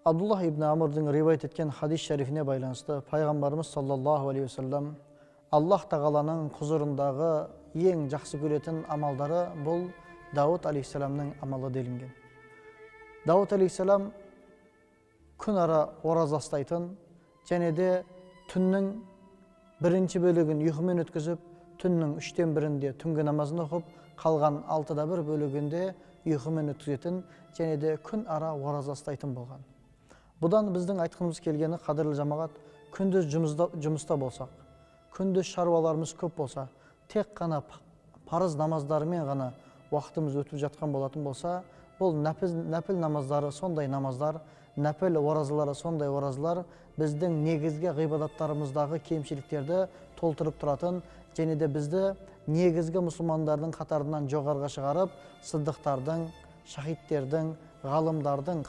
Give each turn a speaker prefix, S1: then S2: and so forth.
S1: Abdullah ibn Amr'ın rivayet etken hadis şerifine байланысты Peygamberimiz sallallahu aleyhi ve sellem Allah Tağalanın huzurundağı en жақсы көретін амалдары бұл Davud aleyhisselamның амалы делінген. Davud aleyhisselam күн ара ораза ұстайтын, және де түннің бірінші бөлігін ұйқымен өткізіп, түннің 3/1-інде түнгі намазын оқып, қалған 6/1 бөлігінде ұйқымен өткізетін, және де күн ара ораза ұстайтын болған. Бұдан біздің айтқымыз келгені, қадірлі жамағат, күндіз жұмыста болсақ, күндіз шаруаларымыз көп болса, тек қана парыз намаздарымен ғана уақытымыз өтіп жатқан болатын болса, бұл нәпіл намаздары сондай намаздар, нәпіл оразалары сондай оразалар біздің негізгі ғибадаттарымыздағы кемшіліктерді толтырып тұратын, және де бізді негізгі мұсылмандардың қатарынан жоғарыға шығарып, сыддықтардың, шахидтердің, ғалымдардың